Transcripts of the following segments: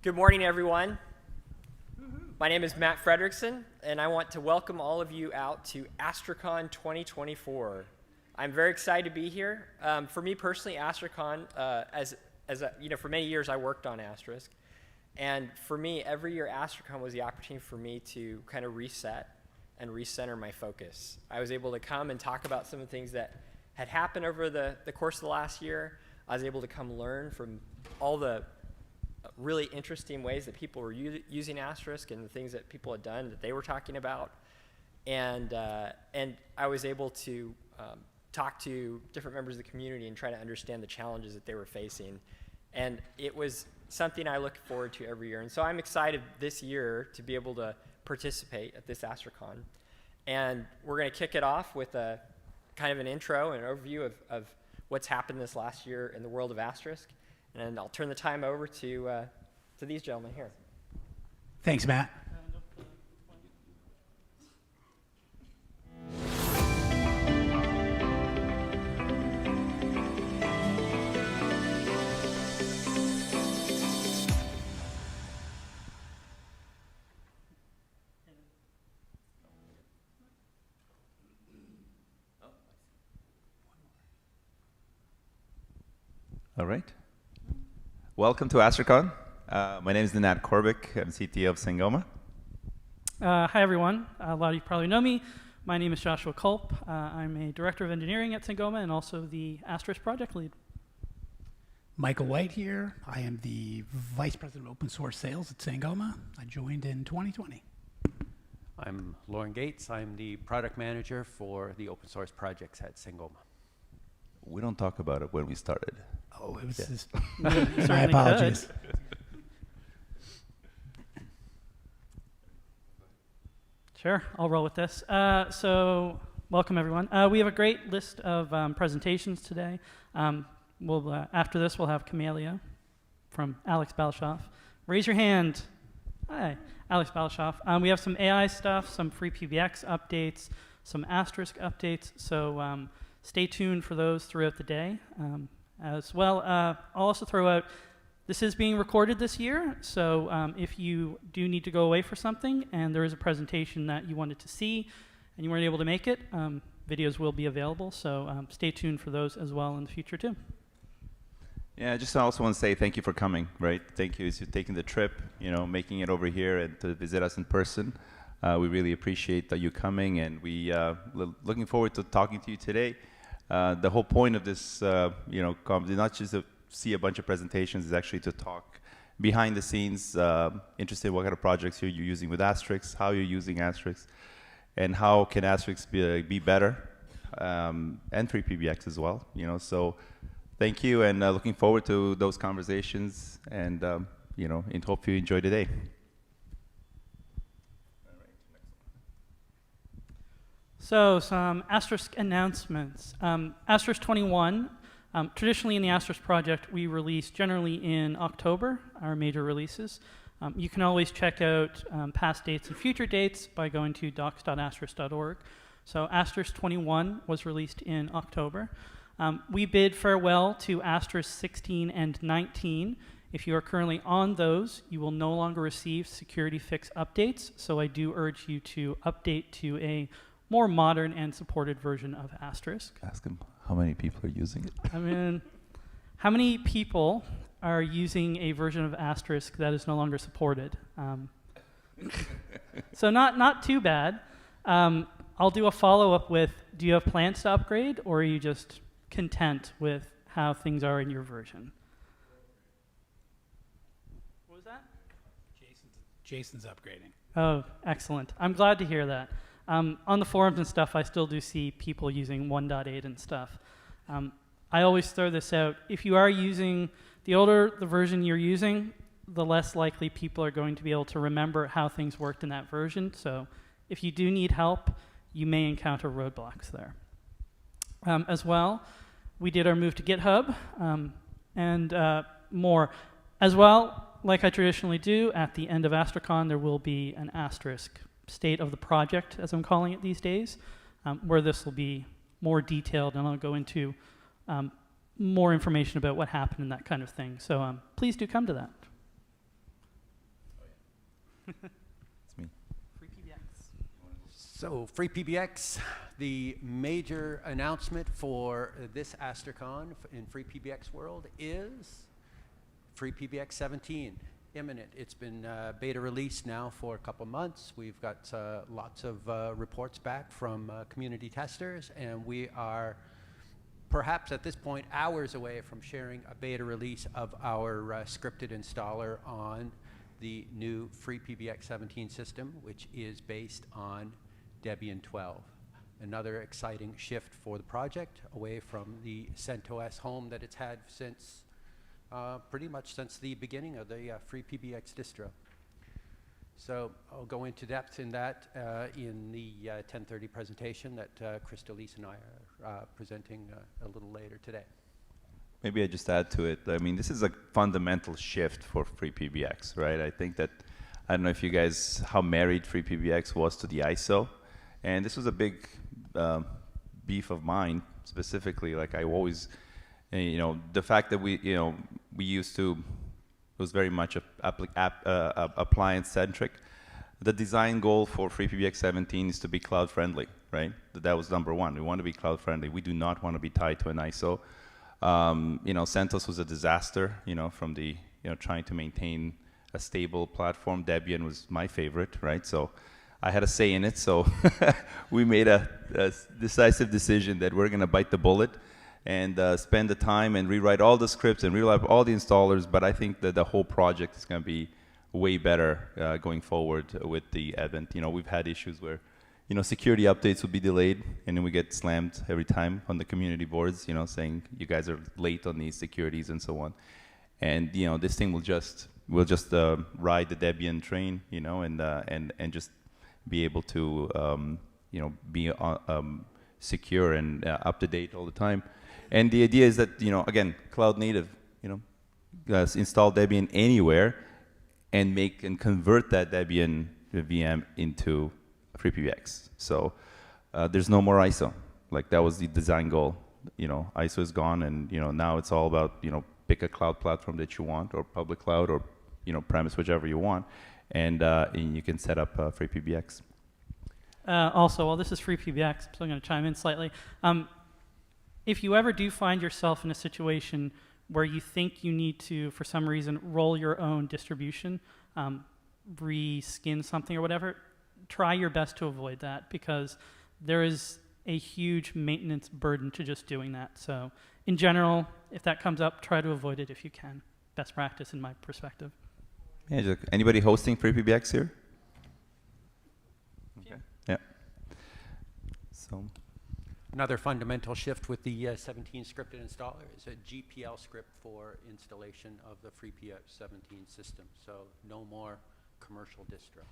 Good morning, everyone. My name is Matt Fredrickson, and I want to welcome all of you out to AstriCon 2024. I'm very excited to be here. For me personally, AstriCon, for many years I worked on Asterisk, and for me, every year AstriCon was the opportunity for me to kind of reset and recenter my focus. I was able to come and talk about some of the things that had happened over the course of the last year. I was able to come learn from all the really interesting ways that people were using Asterisk and the things that people had done that they were talking about. And I was able to talk to different members of the community and try to understand the challenges that they were facing. And it was something I look forward to every year. And so I'm excited this year to be able to participate at this AstriCon. And we're going to kick it off with a kind of an intro and an overview of what's happened this last year in the world of Asterisk. And I'll turn the time over to these gentlemen here. Thanks, Matt. All right. Welcome to AstriCon. My name is Nenad Corbic. I'm CTO of Sangoma. Hi, everyone. A lot of you probably know me. My name is Joshua Colp. I'm a director of engineering at Sangoma and also the Asterisk project lead. Michael White here. I am the vice president of open source sales at Sangoma. I joined in 2020. I'm Lorne Gaetz. I'm the product manager for the open source projects at Sangoma. We don't talk about it when we started. Oh, it was just My apologies. Sure, I'll roll with this. So welcome, everyone. We have a great list of presentations today. After this, we'll have Camellia from Alex Balshoff. Raise your hand. Hi, Alex Balshoff. We have some AI stuff, some FreePBX updates, some Asterisk updates. So stay tuned for those throughout the day. As well, I'll also throw out, this is being recorded this year, so if you do need to go away for something and there is a presentation that you wanted to see and you weren't able to make it, videos will be available, so stay tuned for those as well in the future too. Yeah, I just also want to say thank you for coming, right? Thank you for taking the trip, making it over here and to visit us in person. We really appreciate that you coming, and we looking forward to talking to you today. The whole point of this, conference is not just to see a bunch of presentations, is actually to talk behind the scenes, interested in what kind of projects you're using with Asterisk, how you're using Asterisk, and how can Asterisk be better, and FreePBX as well. So thank you, and looking forward to those conversations, and and hope you enjoy the day. So some Asterisk announcements. Asterisk 21, traditionally in the Asterisk project, we release generally in October, our major releases. You can always check out past dates and future dates by going to docs.asterisk.org. So Asterisk 21 was released in October. We bid farewell to Asterisk 16 and 19. If you are currently on those, you will no longer receive security fix updates. So I do urge you to update to a more modern and supported version of Asterisk. Ask him how many people are using it. I mean, how many people are using a version of Asterisk that is no longer supported? So not too bad. I'll do a follow-up with, do you have plans to upgrade, or are you just content with how things are in your version? What was that? Jason's upgrading. Oh, excellent. I'm glad to hear that. On the forums and stuff, I still do see people using 1.8 and stuff. I always throw this out. If you are using, the older the version you're using, the less likely people are going to be able to remember how things worked in that version. So if you do need help, you may encounter roadblocks there. As well, we did our move to GitHub and more. As well, like I traditionally do, at the end of AstriCon, there will be an Asterisk state of the project, as I'm calling it these days, where this will be more detailed, and I'll go into more information about what happened and that kind of thing. So please do come to that. It's me. FreePBX. So, FreePBX, the major announcement for this AstriCon in FreePBX world is FreePBX 17, imminent. It's been beta released now for a couple months. We've got lots of reports back from community testers, and we are perhaps at this point hours away from sharing a beta release of our scripted installer on the new FreePBX 17 system, which is based on Debian 12. Another exciting shift for the project, away from the CentOS home that it's had since pretty much since the beginning of the FreePBX distro. So I'll go into depth in that in the 10:30 presentation that Crystalise and I are presenting a little later today. Maybe I just add to it. I mean, this is a fundamental shift for FreePBX, right? I think that, I don't know if you guys, how married FreePBX was to the ISO. And this was a big beef of mine, specifically. Like, I always, the fact that we used to, it was very much appliance-centric. The design goal for FreePBX 17 is to be cloud-friendly, right? That was number one. We want to be cloud-friendly. We do not want to be tied to an ISO. CentOS was a disaster, from the, trying to maintain a stable platform. Debian was my favorite, right? So I had a say in it. So we made a decisive decision that we're going to bite the bullet and spend the time and rewrite all the scripts and rewrite all the installers. But I think that the whole project is going to be way better going forward with the advent. We've had issues where security updates will be delayed, and then we get slammed every time on the community boards, saying you guys are late on these securities and so on. And this thing will just ride the Debian train, and just be able to be secure and up to date all the time. And the idea is that again, cloud native, install Debian anywhere, and convert that Debian VM into FreePBX. So there's no more ISO. Like, that was the design goal. ISO is gone, and now it's all about pick a cloud platform that you want, or public cloud, or premise, whichever you want, and you can set up FreePBX. Also, while this is FreePBX, I'm still going to chime in slightly. If you ever do find yourself in a situation where you think you need to, for some reason, roll your own distribution, reskin something or whatever, try your best to avoid that, because there is a huge maintenance burden to just doing that. So in general, if that comes up, try to avoid it if you can. Best practice in my perspective. Yeah, anybody hosting FreePBX here? Okay. Yeah. So Another fundamental shift with the 17 scripted installer is a GPL script for installation of the FreePBX 17 system. So no more commercial distro.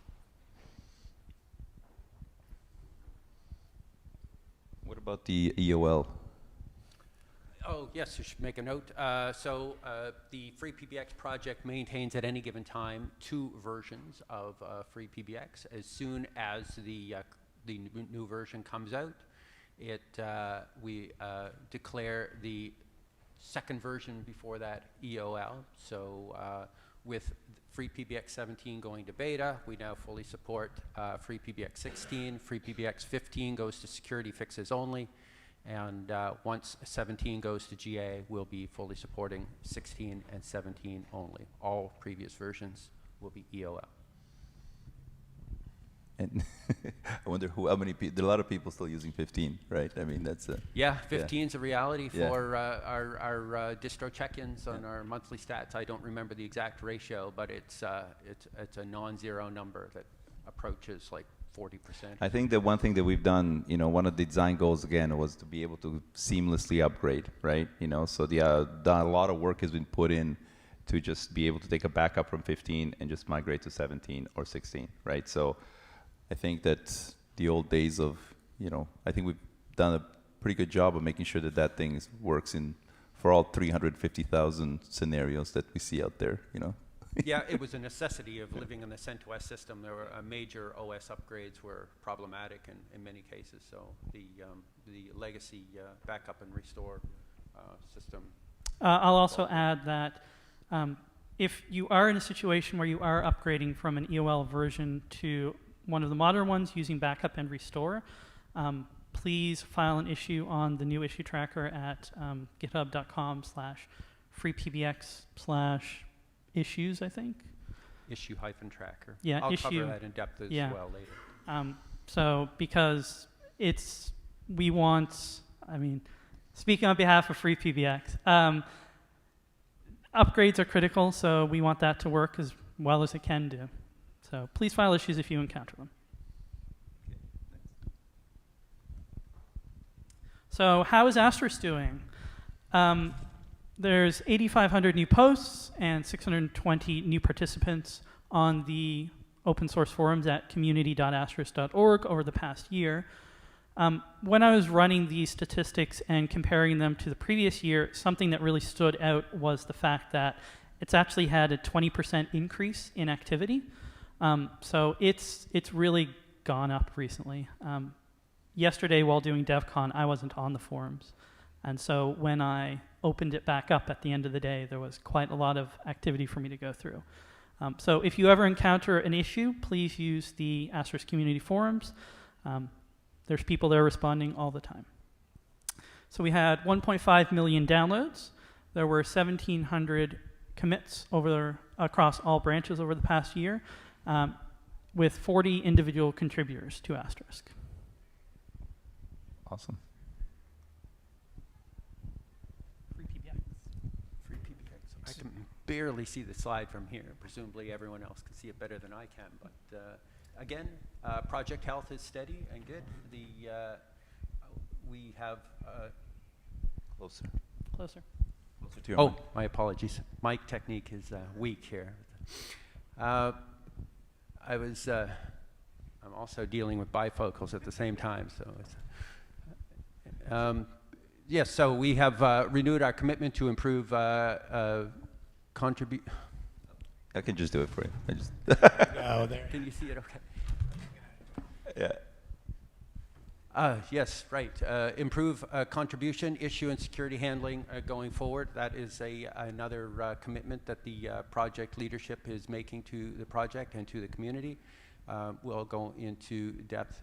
what about the EOL? Oh, yes, you should make a note. The FreePBX project maintains at any given time 2 versions of FreePBX. As soon as the new version comes out, we declare the second version before that EOL. So with FreePBX 17 going to beta, we now fully support FreePBX 16. FreePBX 15 goes to security fixes only. And once 17 goes to GA, we'll be fully supporting 16 and 17 only. All previous versions will be EOL. And I wonder how many people, there are a lot of people still using 15, right? I mean, that's a... Yeah, 15 is a reality for our distro check-ins on our monthly stats. I don't remember the exact ratio, but it's a non-zero number that approaches like 40%. I think that one thing that we've done, one of the design goals again was to be able to seamlessly upgrade, right? So a lot of work has been put in to just be able to take a backup from 15 and just migrate to 17 or 16, right? So I think that the old days of, I think we've done a pretty good job of making sure that that thing works for all 350,000 scenarios that we see out there, Yeah, it was a necessity of living in the CentOS system. There were major OS upgrades were problematic in many cases. So the legacy backup and restore system. I'll also add that if you are in a situation where you are upgrading from an EOL version to one of the modern ones using backup and restore, please file an issue on the new issue tracker at github.com/freepbx/issues, I think. Issue-tracker. Yeah, I'll issue. cover that in depth as Yeah. well later. So because we want, I mean, speaking on behalf of FreePBX, upgrades are critical, so we want that to work as well as it can do. So please file issues if you encounter them. So how is Asterisk doing? There's 8,500 new posts and 620 new participants on the open source forums at community.asterisk.org over the past year. When I was running these statistics and comparing them to the previous year, something that really stood out was the fact that it's actually had a 20% increase in activity. So it's really gone up recently. Yesterday, while doing DevCon, I wasn't on the forums. And so when I opened it back up at the end of the day, there was quite a lot of activity for me to go through. So if you ever encounter an issue, please use the Asterisk community forums. There's people there responding all the time. So we had 1.5 million downloads. There were 1,700 commits across all branches over the past year, with 40 individual contributors to Asterisk. Awesome. FreePBX. I can barely see the slide from here. Presumably everyone else can see it better than I can. But again, project health is steady and good. We have... Closer. Closer. Closer to your Oh, mic. my apologies. Mic technique is weak here. I'm also dealing with bifocals at the same time, so it's... yes, so we have renewed our commitment to improve contribute. I can just do it for you. Oh, there. Can you see it? Okay. Yeah. Yes, right. Improve contribution, issue, and security handling going forward. That is another commitment that the project leadership is making to the project and to the community. We'll go into depth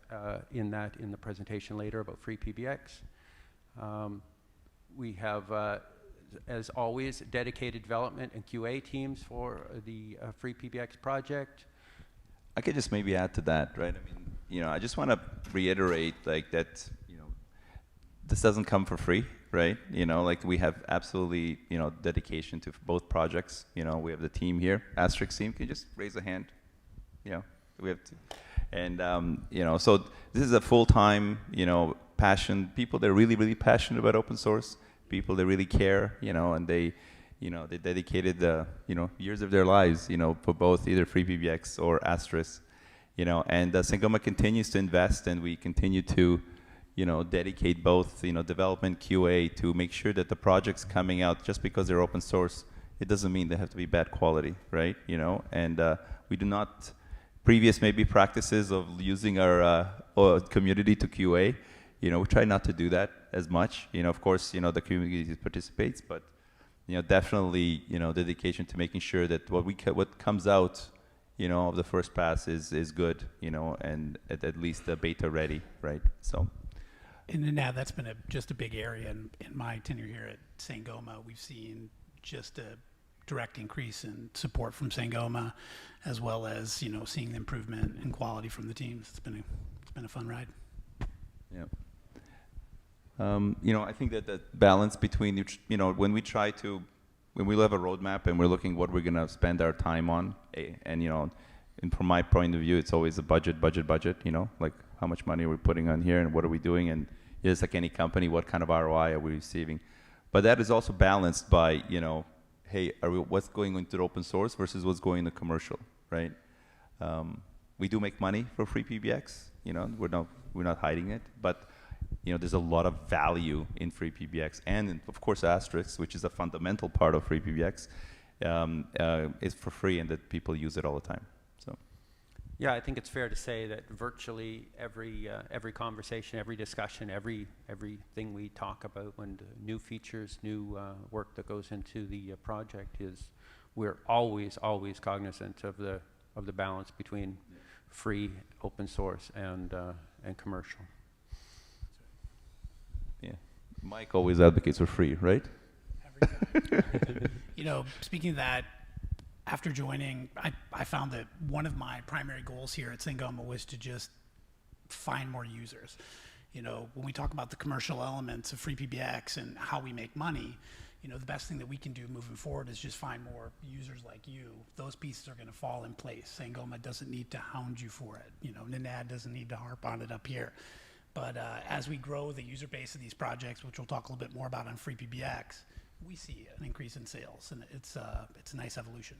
in that in the presentation later about FreePBX. We have, as always, dedicated development and QA teams for the FreePBX project. I could just maybe add to that, right? I mean, I just want to reiterate like that, this doesn't come for free, right? Like we have absolutely, dedication to both projects. We have the team here, Asterisk team. Can you just raise a hand? We have to, and so this is a full-time, passion. People that are really, really passionate about open source. People that really care, and they dedicated years of their lives, for both either FreePBX or Asterisk, and Sangoma continues to invest, and we continue to, dedicate both, development QA to make sure that the projects coming out, just because they're open source, it doesn't mean they have to be bad quality, right? And we do not. Previous maybe practices of using our community to QA, we try not to do that as much. Of course, the community participates, but definitely, dedication to making sure that what comes out, of the first pass is good, and at least the beta ready, right? So. And now that's been just a big area in my tenure here at Sangoma. We've seen just a direct increase in support from Sangoma, as well as seeing the improvement in quality from the teams. It's been a fun ride. Yeah. I think that the balance between when we have a roadmap and we're looking what we're gonna spend our time on, and from my point of view, it's always a budget. Like how much money are we putting on here and what are we doing, and just like any company, what kind of ROI are we receiving? But that is also balanced by hey, what's going into the open source versus what's going into commercial, right? We do make money for FreePBX, we're not hiding it, but there's a lot of value in FreePBX, and of course Asterisk, which is a fundamental part of FreePBX, is for free, and that people use it all the time. So. Yeah, I think it's fair to say that virtually every conversation, every discussion, everything we talk about when new features, new work that goes into the project is we're always cognizant of the balance between free, open source, and commercial. Yeah. Mike always advocates for free, right? You know, speaking of that, after joining, I found that one of my primary goals here at Sangoma was to just find more users. You know, when we talk about the commercial elements of FreePBX and how we make money, you know, the best thing that we can do moving forward is just find more users like you. Those pieces are going to fall in place. Sangoma doesn't need to hound you for it. You know, Nenad doesn't need to harp on it up here. But as we grow the user base of these projects, which we'll talk a little bit more about on FreePBX, we see an increase in sales, and it's a nice evolution.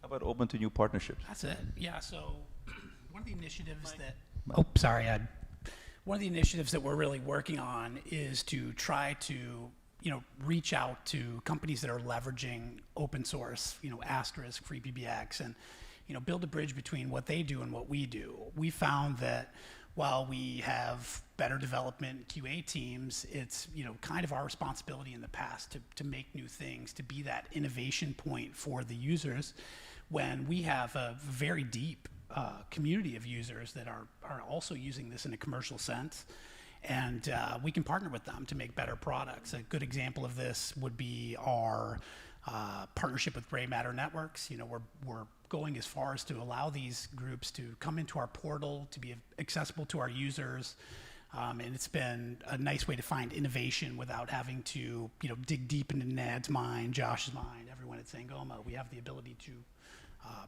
How about open to new partnerships? That's it. Yeah. So one of the initiatives one of the initiatives that we're really working on is to try to, you know, reach out to companies that are leveraging open source, you know, Asterisk, FreePBX, and, you know, build a bridge between what they do and what we do. We found that while we have better development QA teams, it's, you know, kind of our responsibility in the past to make new things, to be that innovation point for the users, when we have a very deep community of users that are also using this in a commercial sense, and we can partner with them to make better products. A good example of this would be our partnership with Gray Matter Networks. You know, we're going as far as to allow these groups to come into our portal, to be accessible to our users, and it's been a nice way to find innovation without having to, you know, dig deep into Nenad's mind, Josh's mind, everyone at Sangoma. We have the ability to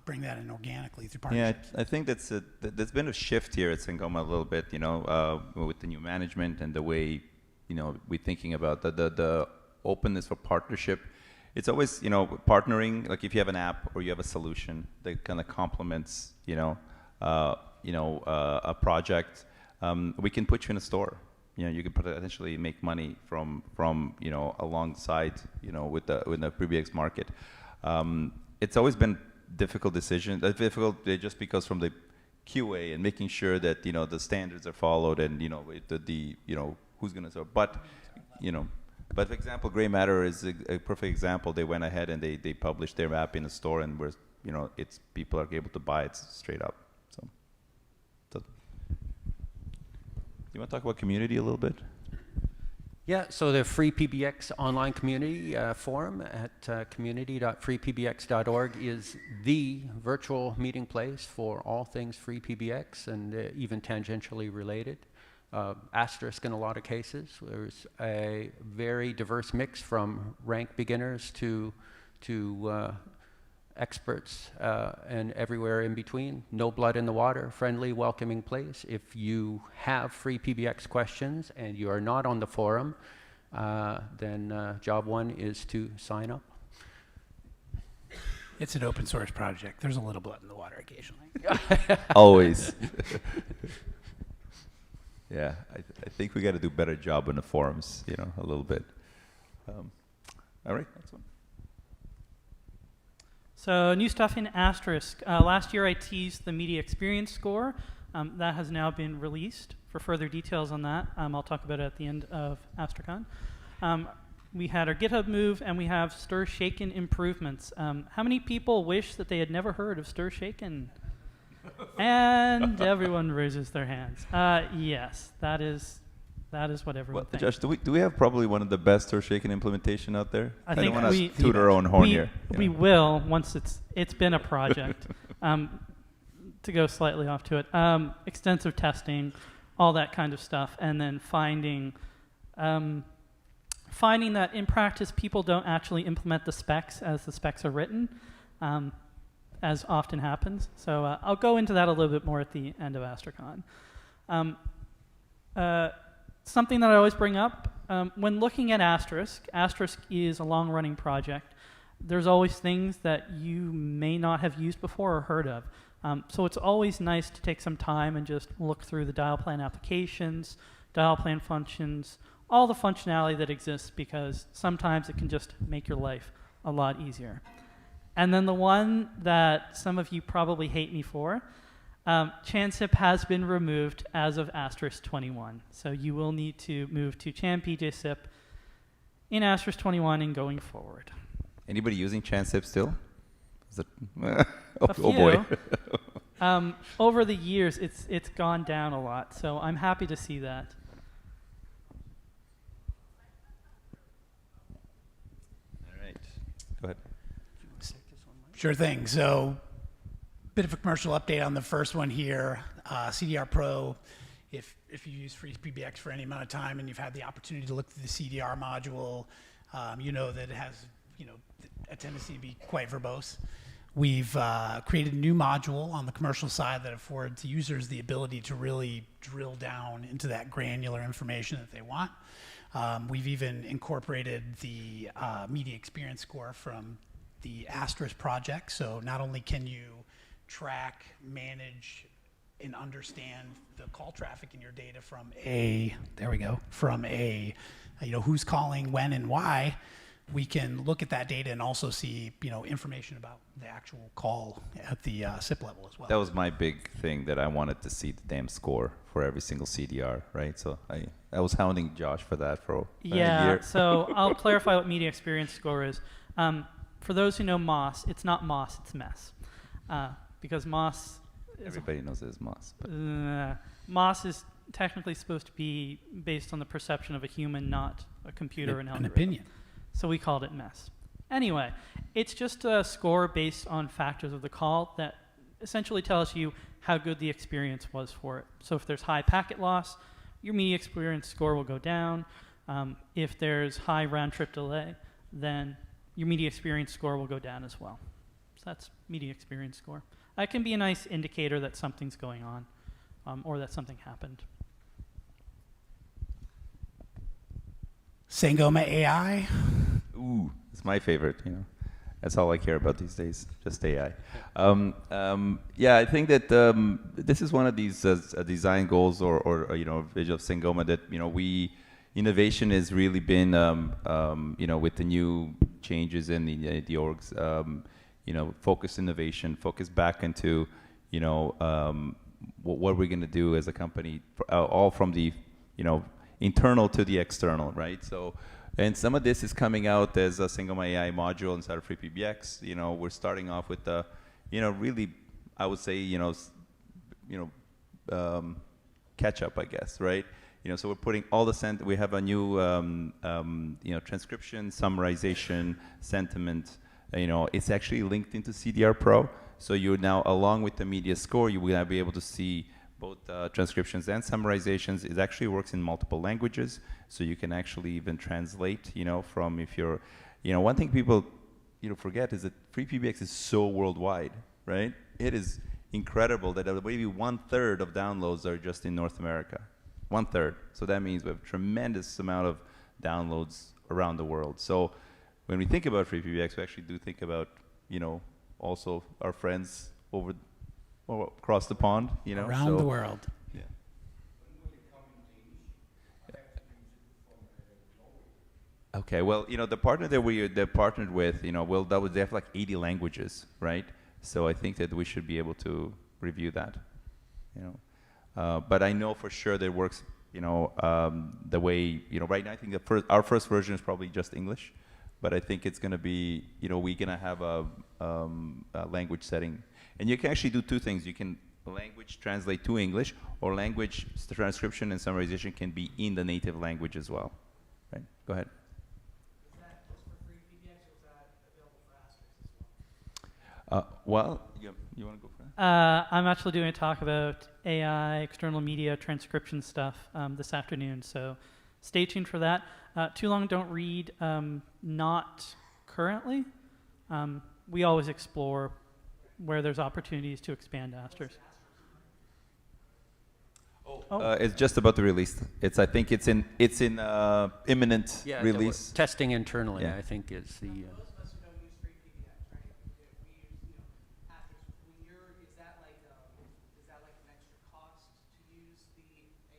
bring that in organically through partnerships. Yeah, I think there's been a shift here at Sangoma a little bit, you know, with the new management and the way, you know, we're thinking about the openness for partnership. It's always, you know, partnering, like if you have an app or you have a solution that kind of complements, a project, we can put you in a store. You know, you can potentially make money from you know, alongside, you know, with the PBX market. It's always been difficult just because from the QA and making sure that, you know, the standards are followed and, you know, you know, who's going to serve. But, you know, but for example, Gray Matter is a perfect example. They went ahead and they published their app in a store, and where, you know, people are able to buy it straight up. So you want to talk about community a little bit? Yeah, so the FreePBX online community forum at community.freepbx.org is the virtual meeting place for all things FreePBX and even tangentially related. Asterisk in a lot of cases. There's a very diverse mix from rank beginners to experts and everywhere in between. No blood in the water, friendly, welcoming place. If you have FreePBX questions and you are not on the forum, then job one is to sign up. It's an open source project. There's a little blood in the water occasionally. Always. Yeah, I think we got to do a better job on the forums, you know, a little bit. All right, next one. So new stuff in Asterisk. Last year I teased the media experience score. That has now been released. For further details on that, I'll talk about it at the end of AstriCon. We had our GitHub move, and we have Stir Shaken improvements. How many people wish that they had never heard of Stir Shaken? And everyone raises their hands. Yes, that is what everyone thinks. Josh, do we have probably one of the best Stir Shaken implementation out there? I don't think want to toot our own horn here. We will once it's been a project. To go slightly off to it, extensive testing, all that kind of stuff, and then finding that in practice people don't actually implement the specs as the specs are written, as often happens. So I'll go into that a little bit more at the end of AstriCon. Something that I always bring up, when looking at Asterisk is a long-running project. There's always things that you may not have used before or heard of. So it's always nice to take some time and just look through the dial plan applications, dial plan functions, all the functionality that exists, because sometimes it can just make your life a lot easier. And then the one that some of you probably hate me for, ChanSIP has been removed as of Asterisk 21. So you will need to move to ChanPJSIP in Asterisk 21 and going forward. Anybody using Chansip still? Is it A oh boy. few. Over the years, it's gone down a lot, so I'm happy to see that. All right. Go ahead. Sure thing. So, bit of a commercial update on the first one here. CDR Pro, if you use FreePBX for any amount of time and you've had the opportunity to look through the CDR module, you know that it has a tendency to be quite verbose. We've created a new module on the commercial side that affords users the ability to really drill down into that granular information that they want. We've even incorporated the media experience score from the Asterisk project. So not only can you track, manage, and understand the call traffic in your data from who's calling, when, and why, we can look at that data and also see, information about the actual call at the SIP level as well. That was my big thing, that I wanted to see the damn score for every single CDR, right? So I was hounding Josh for that for a year. So I'll clarify what media experience score is. For those who know MOS, it's not MOS, it's MESS. Because MOS Everybody knows it as MOS. But MOS is technically supposed to be based on the perception of a human, not a computer and an opinion. So we called it MESS. Anyway, it's just a score based on factors of the call that essentially tells you how good the experience was for it. So if there's high packet loss, your media experience score will go down. If there's high round trip delay, then your media experience score will go down as well. So that's media experience score. That can be a nice indicator that something's going on or that something happened. Sangoma AI. ooh, it's my favorite. That's all I care about these days, just AI. Yeah, I think that this is one of these design goals or vision of Sangoma that innovation has really been with the new changes in the orgs. Focus innovation, focus back into what we're going to do as a company, all from the internal to the external, right? So, and some of this is coming out as a Sangoma AI module inside of FreePBX. We're starting off with the, really, I would say, catch up, I guess, right? So we're putting all the we have a new, transcription, summarization, sentiment. It's actually linked into CDR Pro. So you now, along with the media score, you will now be able to see both transcriptions and summarizations. It actually works in multiple languages. So you can actually even translate, from if you're, one thing people, forget is that FreePBX is so worldwide, right? It is incredible that maybe 1/3 of downloads are just in North America. 1/3. So that means we have a tremendous amount of downloads around the world. So when we think about FreePBX, we actually do think about, also our friends across the pond, Around the world. Yeah. Okay, well, the partner that they partnered with, they have like 80 languages, right? So I think that we should be able to review that, But I know for sure that it works, the way, right now I think our first version is probably just English, but I think it's going to be, we're going to have a language setting. And you can actually do two things. You can language translate to English, or language transcription and summarization can be in the native language as well. Right? Go ahead. Is that just for FreePBX, or is that available for Asterisk as well? Well, you want to go for that? I'm actually doing a talk about AI, external media, transcription stuff this afternoon, so stay tuned for that. Too long don't read, not currently. We always explore where there's opportunities to expand Asterisk. It's just about to release. I think it's in imminent release. Testing internally, Yeah. I think, is the. Those of us who don't use FreePBX, right? We use, Asterisk. Is that like an extra cost to use the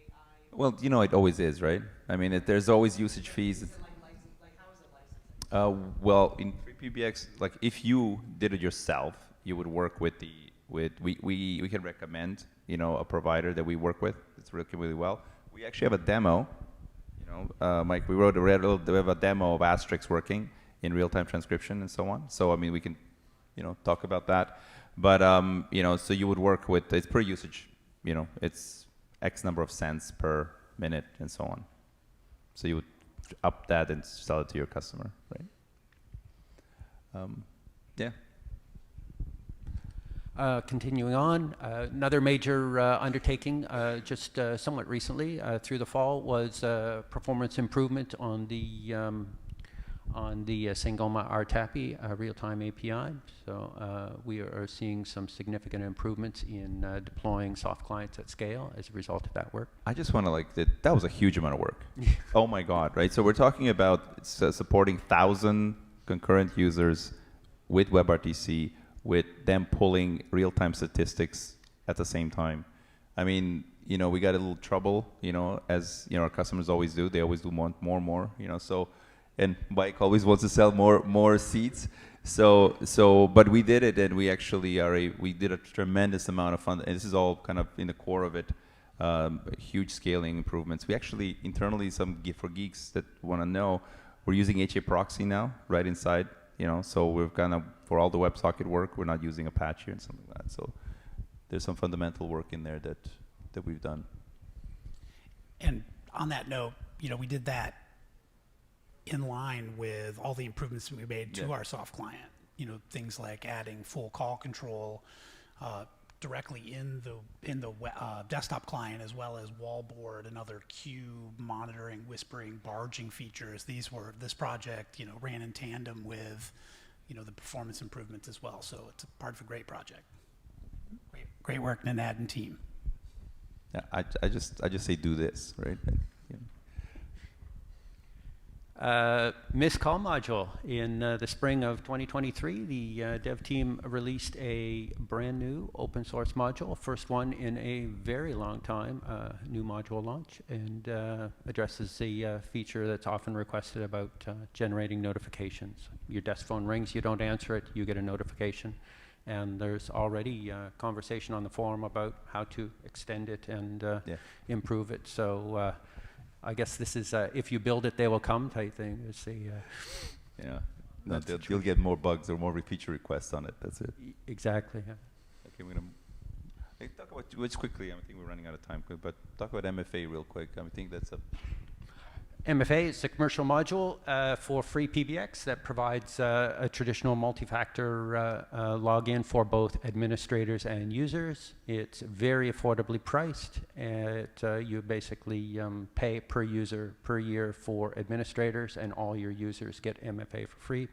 AI? Well, it always is, right? I mean, there's always usage fees. Is it like license? Like how is it licensed? Well, in FreePBX, like if you did it yourself, you would work with we can recommend, a provider that we work with. It's working really well. We actually have a demo. Mike, we have a demo of Asterisk working in real-time transcription and so on. So I mean, we can, talk about that. But so you would work with, it's per usage. It's X number of cents per minute and so on. So you would up that and sell it to your customer, right? Yeah. Continuing on, another major undertaking just somewhat recently through the fall was performance improvement on the Sangoma RTAPI real-time API. So we are seeing some significant improvements in deploying soft clients at scale as a result of that work. I just want to that was a huge amount of work. Oh my God, right? So we're talking about supporting 1,000 concurrent users with WebRTC, with them pulling real-time statistics at the same time. I mean, we got a little trouble, as our customers always do. They always do more, so, and Mike always wants to sell more seats. So, but we did it, and we actually we did a tremendous amount of fun, and this is all kind of in the core of it, huge scaling improvements. We actually, internally, for geeks that want to know, we're using HA proxy now, right inside, so we're kind of, for all the WebSocket work, we're not using Apache and something like that. So there's some fundamental work in there that we've done. And on that note, we did that in line with all the improvements we made to our soft client. Things like adding full call control directly in the desktop client, as well as wallboard and other queue monitoring, whispering, barging features. This project, ran in tandem with, the performance improvements as well. So it's a part of a great project. Great work, Nenad and team. Yeah, I just say do this, right? Miss Call module. In the spring of 2023, the dev team released a brand new open source module, first one in a very long time, new module launch, and addresses the feature that's often requested about generating notifications. Your desk phone rings, you don't answer it, you get a notification. And there's already conversation on the forum about how to extend it and improve it. So I guess this is if you build it, they will come type thing. It's No, you'll get more bugs or more feature requests on it. That's it. Exactly. Yeah. Okay, we're gonna talk about just quickly. I think we're running out of time, but talk about MFA real quick. I think that's a MFA is a commercial module for FreePBX that provides a traditional multi-factor login for both administrators and users. It's very affordably priced. You basically pay per user per year for administrators, and all your users get MFA for free.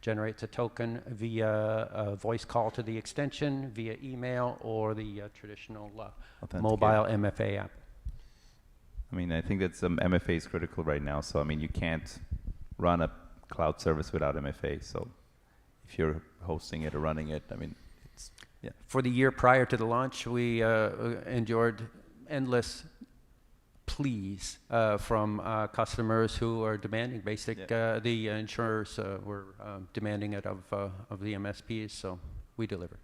Generates a token via a voice call to the extension, via email, or the traditional mobile MFA app. I mean, I think that MFA is critical right now. So, I mean, you can't run a cloud service without MFA. So, if you're hosting it or running it, I mean, it's, yeah. For the year prior to the launch, we endured endless pleas from customers who are demanding basic, the insurers were demanding it of the MSPs, so we delivered.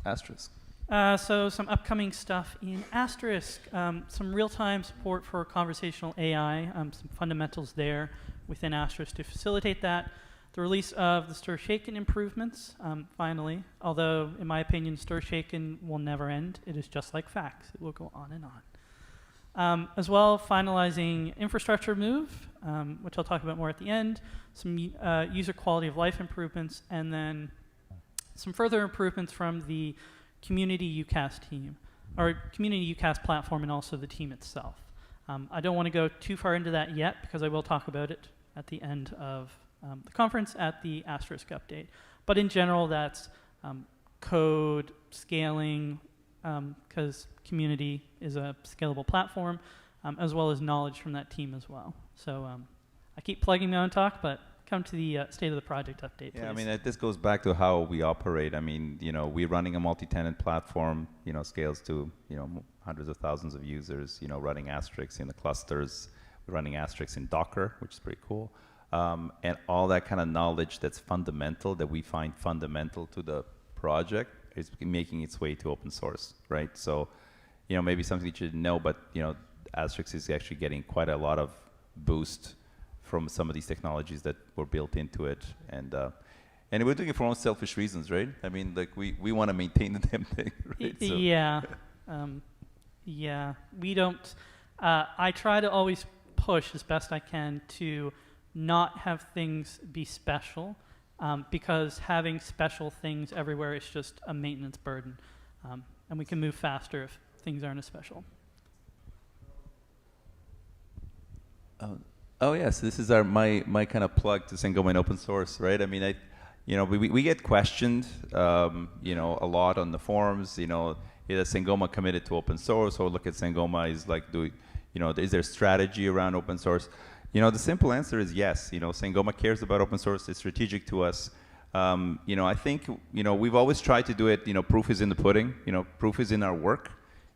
Asterisk. So some upcoming stuff in Asterisk, some real-time support for conversational AI, some fundamentals there within Asterisk to facilitate that. The release of the Stir Shaken improvements, finally, although in my opinion, Stir Shaken will never end. It is just like fax. It will go on and on. As well, finalizing infrastructure move, which I'll talk about more at the end, some user quality of life improvements, and then some further improvements from the community UCAS team, or community UCAS platform, and also the team itself. I don't want to go too far into that yet because I will talk about it at the end of the conference at the Asterisk update. But in general, that's code, scaling, because community is a scalable platform, as well as knowledge from that team as well. So I keep plugging my own talk, but come to the state of the project update, please. Yeah, I mean, this goes back to how we operate. I mean, we're running a multi-tenant platform, scales to, hundreds of thousands of users, running Asterisk in the clusters. We're running Asterisk in Docker, which is pretty cool. And all that kind of knowledge that's fundamental, that we find fundamental to the project, is making its way to open source, right? So, maybe something you should know, but, Asterisk is actually getting quite a lot of boost from some of these technologies that were built into it, and we're doing it for our own selfish reasons, right? I mean, like we want to maintain the damn thing, right? So Yeah. Yeah. We don't. I try to always push as best I can to not have things be special, because having special things everywhere is just a maintenance burden, and we can move faster if things aren't as special. Oh yes, this is my kind of plug to Sangoma and open source, right? I mean, we get questioned, a lot on the forums. Is Sangoma committed to open source, or look at Sangoma is like is there strategy around open source? The simple answer is yes. Sangoma cares about open source. It's strategic to us. I think we've always tried to do it. Proof is in the pudding. Proof is in our work.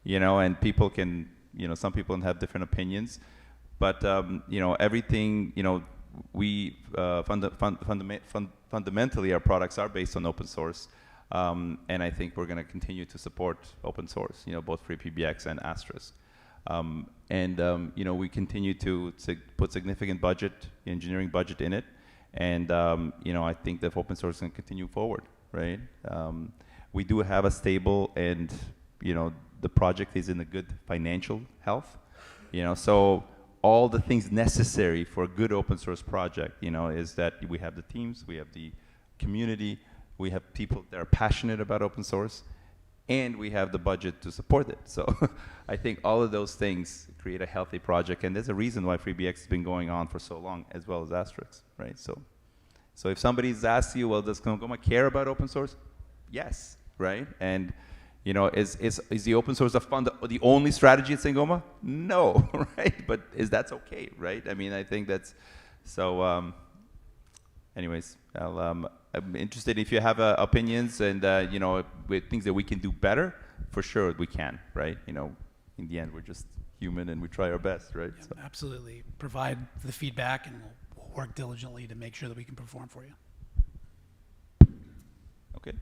And people can, some people can have different opinions. But everything, we fundamentally our products are based on open source, and I think we're going to continue to support open source, both FreePBX and Asterisk, we continue to put significant engineering budget in it, and I think that open source can continue forward, right? We do have a stable and the project is in a good financial health, so. All the things necessary for a good open source project, is that we have the teams, we have the community, we have people that are passionate about open source, and we have the budget to support it. So I think all of those things create a healthy project, and there's a reason why FreePBX has been going on for so long, as well as Asterisk, right? So if somebody's asked you, well, does Sangoma care about open source? Yes, right? And is the open source the only strategy at Sangoma? No, right? But that's okay, right? I mean, I think that's so. Anyways, I'm interested if you have opinions and with things that we can do better. For sure, we can, right? In the end, we're just human and we try our best, right? Yeah, So. absolutely. Provide the feedback, and we'll work diligently to make sure that we can perform for you. Okay.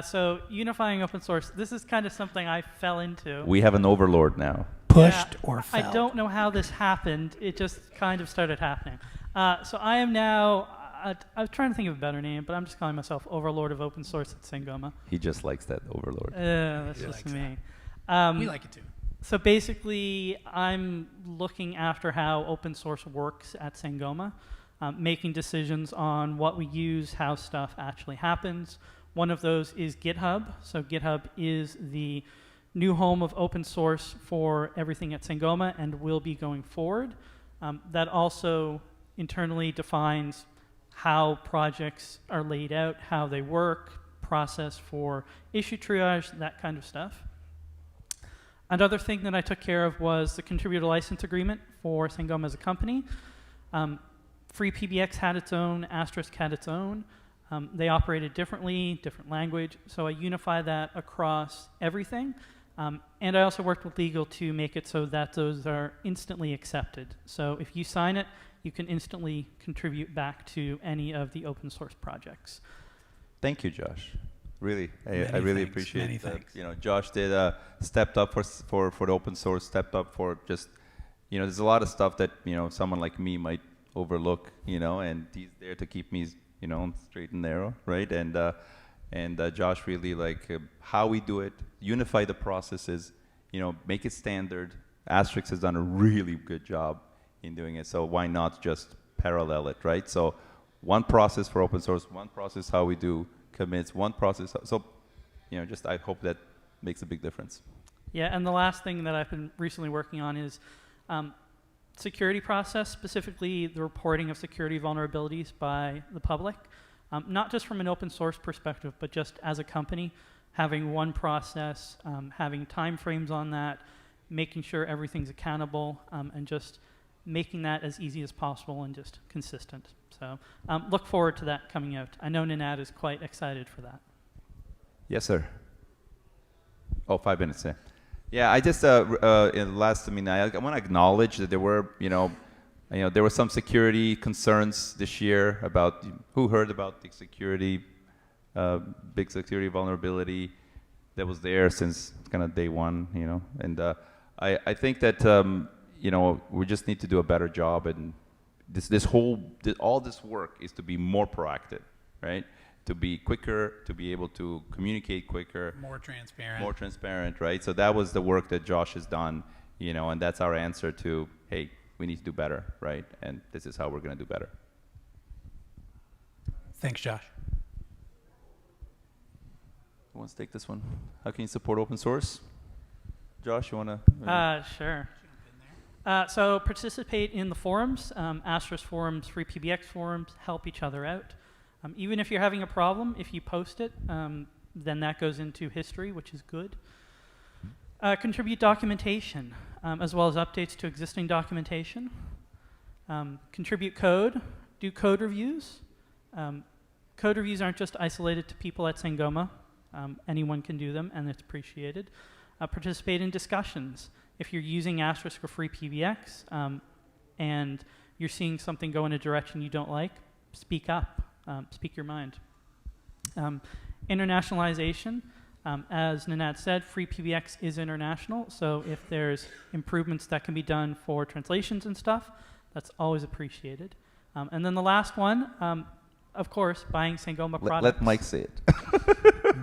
So unifying open source, this is kind of something I fell into. We have an overlord now. Pushed Yeah, or fell. I don't know how this happened. It just kind of started happening. So I am now, I was trying to think of a better name, but I'm just calling myself Overlord of Open Source at Sangoma. He just likes that overlord. That's He just likes me. We like it too. So basically, I'm looking after how open source works at Sangoma, making decisions on what we use, how stuff actually happens. One of those is GitHub. So GitHub is the new home of open source for everything at Sangoma and will be going forward. That also internally defines how projects are laid out, how they work, process for issue triage, that kind of stuff. Another thing that I took care of was the contributor license agreement for Sangoma as a company. FreePBX had its own, Asterisk had its own. They operated differently, different language, so I unify that across everything. And I also worked with legal to make it so that those are instantly accepted. So if you sign it, you can instantly contribute back to any of the open source projects. Thank you, Josh. Really, I Many really thanks, appreciate many that. thanks. Josh did stepped up for the open source, stepped up for just, there's a lot of stuff that someone like me might overlook, and he's there to keep me, straight and narrow, right? And Josh really how we do it, unify the processes, make it standard. Asterisk has done a really good job in doing it, so why not just parallel it, right? So one process for open source, one process how we do commits, one process. So, I hope that makes a big difference. Yeah, and the last thing that I've been recently working on is security process, specifically the reporting of security vulnerabilities by the public. Not just from an open source perspective, but just as a company, having one process, having timeframes on that, making sure everything's accountable, and just making that as easy as possible and just consistent. So look forward to that coming out. I know Nenad is quite excited for that. Yes, sir. Oh, 5 minutes, yeah. Yeah, I just, in the last, I want to acknowledge that there were, there were some security concerns this year about, who heard about the security, big security vulnerability that was there since kind of day one, and I think that we just need to do a better job, and all this work is to be more proactive, right? To be quicker, to be able to communicate quicker, More transparent. right? So that was the work that Josh has done, and that's our answer to, hey, we need to do better, right? And this is how we're going to do better. Thanks, Josh. Who wants to take this one? How can you support open source? Josh, you want to? Sure. So participate in the forums, Asterisk forums, FreePBX forums, help each other out. Even if you're having a problem, if you post it, then that goes into history, which is good. Contribute documentation, as well as updates to existing documentation. Contribute code, do code reviews. Code reviews aren't just isolated to people at Sangoma. Anyone can do them, and it's appreciated. Participate in discussions. If you're using Asterisk or FreePBX and you're seeing something go in a direction you don't like, speak up, speak your mind. Internationalization. As Nenad said, FreePBX is international, so if there's improvements that can be done for translations and stuff, that's always appreciated. And then the last one, of course, buying Sangoma products. Let Mike say it.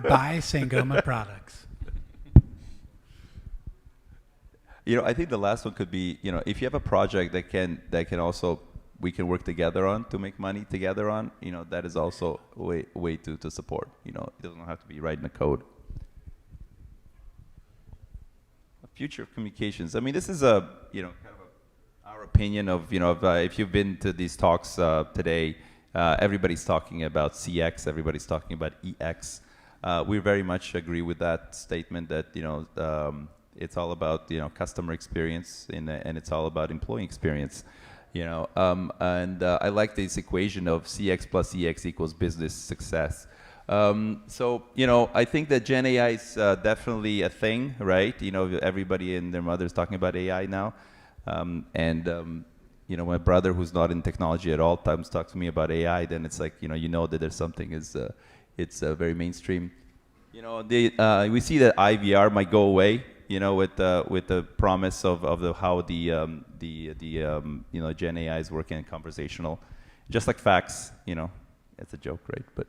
Buy Sangoma products. I think the last one could be, if you have a project that can also we can work together on to make money together on, that is also a way to support. It doesn't have to be writing the code. Future of communications. I mean, this is kind of our opinion of, if you've been to these talks today, everybody's talking about CX, everybody's talking about EX. We very much agree with that statement that, it's all about, customer experience and it's all about employee experience, and I like this equation of CX plus EX equals business success. So, I think that Gen AI is definitely a thing, right? Everybody and their mother is talking about AI now. My brother, who's not in technology at all, times talks to me about AI, then it's like, that there's something it's very mainstream. We see that IVR might go away, with the promise of how the Gen AI is working in conversational, just like fax, it's a joke, right? But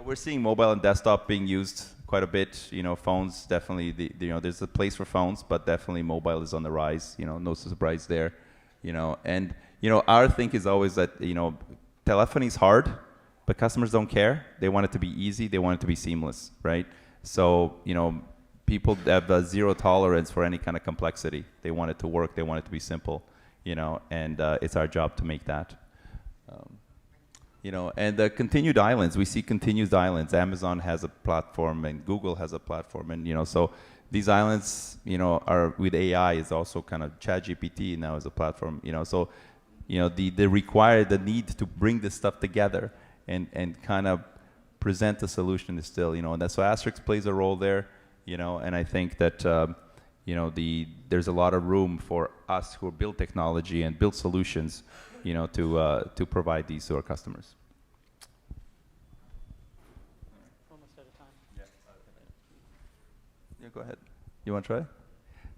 we're seeing mobile and desktop being used quite a bit. Phones definitely. There's a place for phones, but definitely mobile is on the rise. No surprise there. And our thing is always that telephony is hard, but customers don't care. They want it to be easy. They want it to be seamless, right? So people have zero tolerance for any kind of complexity. They want it to work. They want it to be simple. And it's our job to make that. And the continued islands, we see continued islands. Amazon has a platform and Google has a platform, and so these islands, are with AI is also kind of ChatGPT now as a platform, so the need to bring this stuff together and kind of present a solution is still, and that's why Asterisk plays a role there, and I think that there's a lot of room for us who build technology and build solutions, to provide these to our customers. Almost out of time. Yeah, go ahead. You want to try?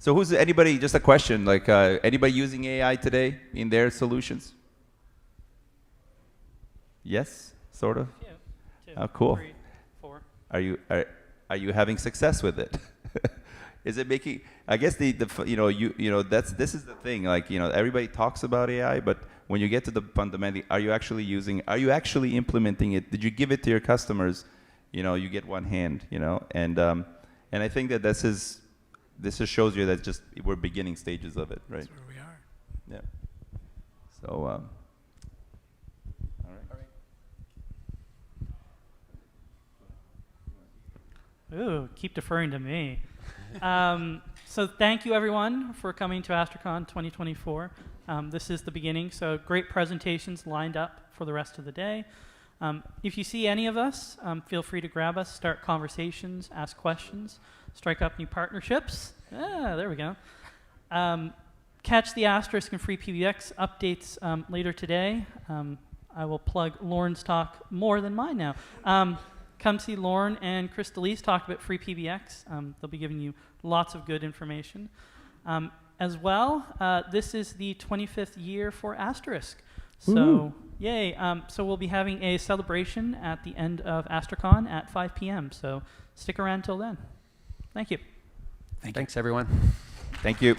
So anybody, just a question, like anybody using AI today in their solutions? Yes, sort of? Two, Oh, cool. 3, 4. Are you having success with it? Is it making? I guess this is the thing. Like everybody talks about AI, but when you get to the fundamentally, are you actually implementing it? Did you give it to your customers? You get one hand. And I think that this just shows you that we're beginning stages of it, right? That's where we are. Yeah. So. All right. Ooh, keep deferring to me. So thank you, everyone, for coming to AstriCon 2024. This is the beginning, so great presentations lined up for the rest of the day. If you see any of us, feel free to grab us, start conversations, ask questions, strike up new partnerships. There we go. Catch the Asterisk and FreePBX updates later today. I will plug Lorne's talk more than mine now. come see Lorne and Chris DeLeese talk about FreePBX. They'll be giving you lots of good information. As well, this is the 25th year for Asterisk. So, yay. So we'll be having a celebration at the end of AstriCon at 5 p.m. So stick around till then. Thank you. Thank you. Thanks, everyone. Thank you.